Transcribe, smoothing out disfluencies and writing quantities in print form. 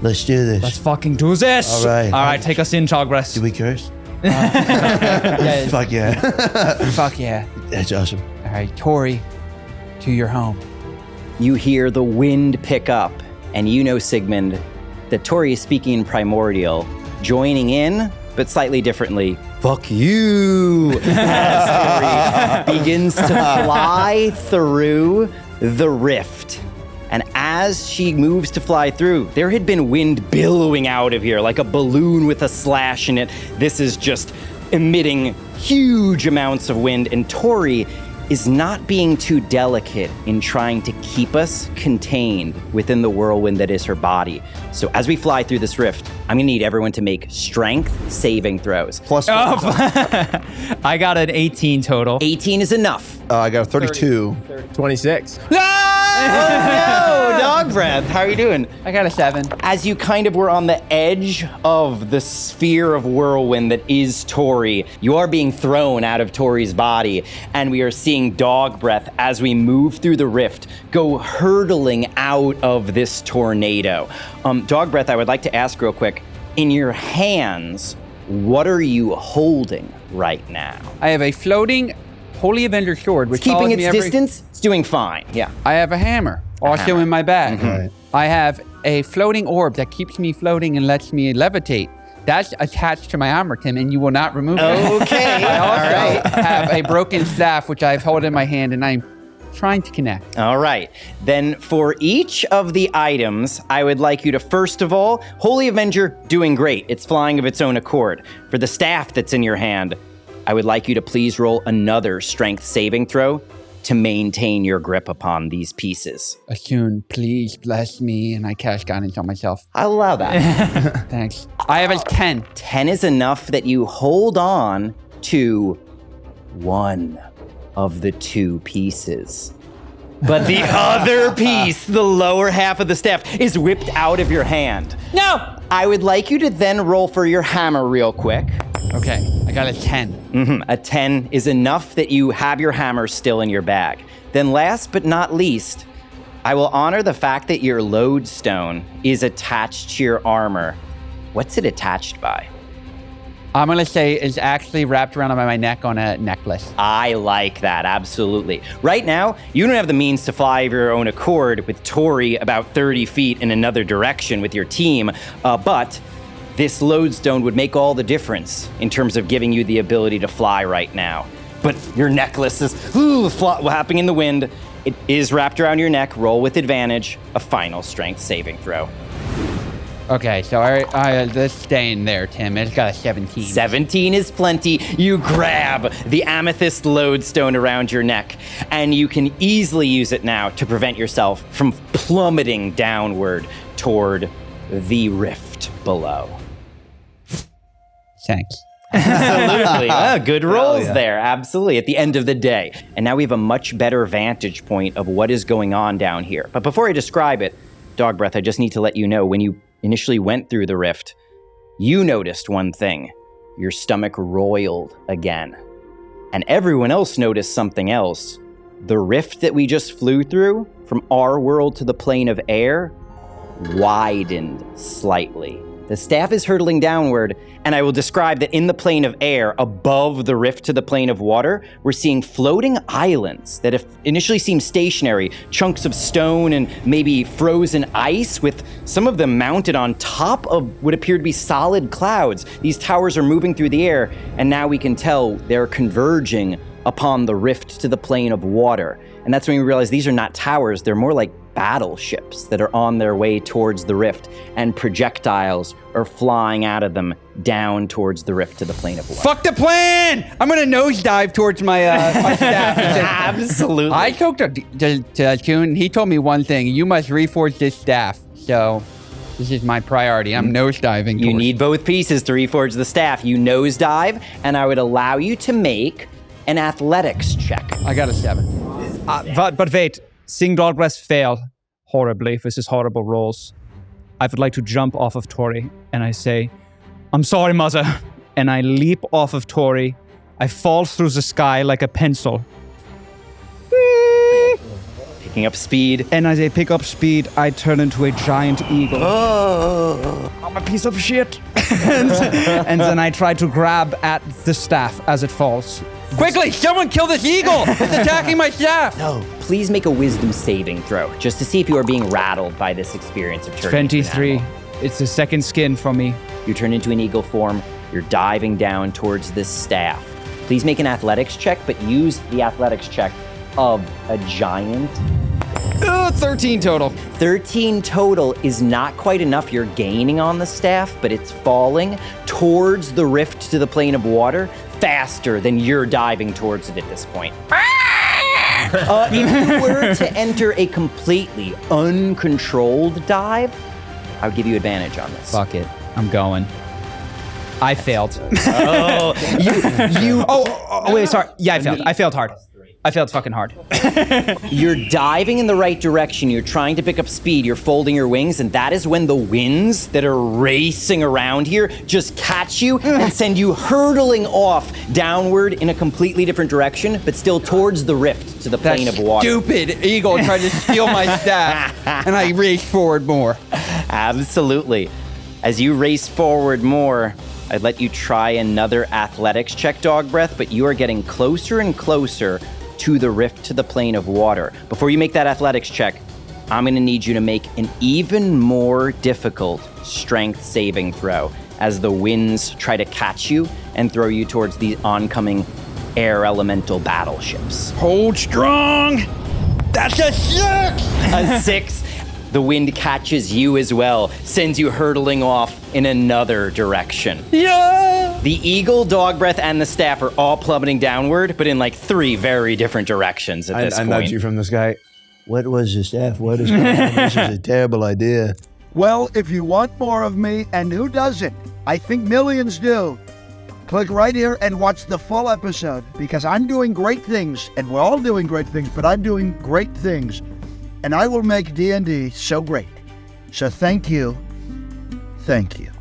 Let's do this. Let's fucking do this. All right. All right, take us in, Progress. Do we curse? Yeah, Fuck yeah. fuck yeah. That's awesome. All right, Tori, to your home. You hear the wind pick up, and you know, Sigmund, that Tori is speaking in primordial, joining in, but slightly differently. Fuck you! As Tori begins to fly through the rift. And as she moves to fly through, there had been wind billowing out of here like a balloon with a slash in it. This is just emitting huge amounts of wind, and Tori is not being too delicate in trying to keep us contained within the whirlwind that is her body. So as we fly through this rift, I'm gonna need everyone to make strength saving throws. Plus I got an 18 total. 18 is enough. I got a 32. 26. Oh no, dog breath. How are you doing? I got a 7. As you kind of were on the edge of the sphere of whirlwind that is Tori, you are being thrown out of Tori's body, and we are seeing dog breath as we move through the rift go hurtling out of this tornado. Dog breath, I would like to ask real quick, in your hands, what are you holding right now? I have a floating Holy Avenger sword, which It's keeping follows its me every... distance. It's doing fine. Yeah. I have a hammer, also hammer. in my bag. Right. I have a floating orb that keeps me floating and lets me levitate. That's attached to my armor, Tim, and you will not remove it. Okay. I All also right. have a broken staff, which I've held in my hand, and I'm trying to connect. All right. Then for each of the items, I would like you to, first of all, Holy Avenger, doing great. It's flying of its own accord. For the staff that's in your hand, I would like you to please roll another strength saving throw to maintain your grip upon these pieces. Assun, please bless me, and I cast guidance on myself. I'll allow that. Thanks. I have a 10. 10 is enough that you hold on to one of the two pieces. But the other piece, the lower half of the staff, is whipped out of your hand. No! I would like you to then roll for your hammer real quick. Okay, I got a 10. A 10 is enough that you have your hammer still in your bag. Then last but not least, I will honor the fact that your lodestone is attached to your armor. What's it attached by? I'm gonna say it's actually wrapped around my neck on a necklace. I like that, absolutely. Right now, you don't have the means to fly of your own accord with Tori about 30 feet in another direction with your team, but this lodestone would make all the difference in terms of giving you the ability to fly right now. But your necklace is flapping in the wind. It is wrapped around your neck. Roll with advantage. A final strength saving throw. Okay, so I let's stay in there, Tim. It's got a 17. 17 is plenty. You grab the amethyst lodestone around your neck, and you can easily use it now to prevent yourself from plummeting downward toward the rift below. Thanks. Absolutely. Good rolls there. Absolutely. At the end of the day. And now we have a much better vantage point of what is going on down here. But before I describe it, Dog Breath, I just need to let you know, when you initially went through the rift, you noticed one thing. Your stomach roiled again. And everyone else noticed something else. The rift that we just flew through, from our world to the plane of air, widened slightly. The staff is hurtling downward, and I will describe that in the plane of air, above the rift to the plane of water, we're seeing floating islands that have initially seemed stationary, chunks of stone and maybe frozen ice, with some of them mounted on top of what appear to be solid clouds. These towers are moving through the air, and now we can tell they're converging upon the rift to the plane of water. And that's when we realize these are not towers, they're more like battleships that are on their way towards the rift, and projectiles are flying out of them down towards the rift to the plane of water. Fuck the plan! I'm gonna nosedive towards my my staff. Absolutely. I talked to June. He told me one thing: you must reforge this staff. So this is my priority. I'm nosediving. You need both pieces to reforge the staff. You nosedive, and I would allow you to make an athletics check. I got a 7. But wait, seeing Doggrass fail horribly with his horrible rolls, I would like to jump off of Tori, and I say, "I'm sorry, mother." And I leap off of Tori. I fall through the sky like a pencil. Picking up speed. And as I pick up speed, I turn into a giant eagle. I'm a piece of shit. and then I try to grab at the staff as it falls. Quickly, someone kill this eagle! It's attacking my staff! No. Please make a wisdom saving throw, just to see if you are being rattled by this experience of turning into an 23. animal. It's a second skin for me. You turn into an eagle form. You're diving down towards this staff. Please make an athletics check, but use the athletics check of a giant. 13 total. 13 total is not quite enough. You're gaining on the staff, but it's falling towards the rift to the plane of water faster than you're diving towards it at this point. If you were to enter a completely uncontrolled dive, I would give you advantage on this. Fuck it. I'm going. I failed. Wait, sorry. Yeah, I failed. I failed hard. I failed fucking hard. You're diving in the right direction. You're trying to pick up speed. You're folding your wings, and that is when the winds that are racing around here just catch you and send you hurtling off downward in a completely different direction, but still towards the rift to the plane of water. Stupid eagle tried to steal my staff, and I raced forward more. Absolutely. As you race forward more, I'd let you try another athletics check, Dog Breath, but you are getting closer and closer to the rift to the plane of water. Before you make that athletics check, I'm going to need you to make an even more difficult strength saving throw as the winds try to catch you and throw you towards the oncoming air elemental battleships. Hold strong. That's a 6! A 6. The wind catches you as well, sends you hurtling off in another direction. Yeah! The eagle, Dog Breath, and the staff are all plummeting downward, but in like 3 very different directions at this I point. nudge you from the sky. What was the staff? What is going on? This is a terrible idea. Well, if you want more of me, and who doesn't? I think millions do. Click right here and watch the full episode, because I'm doing great things, and we're all doing great things, but I'm doing great things. And I will make D&D so great. So thank you. Thank you.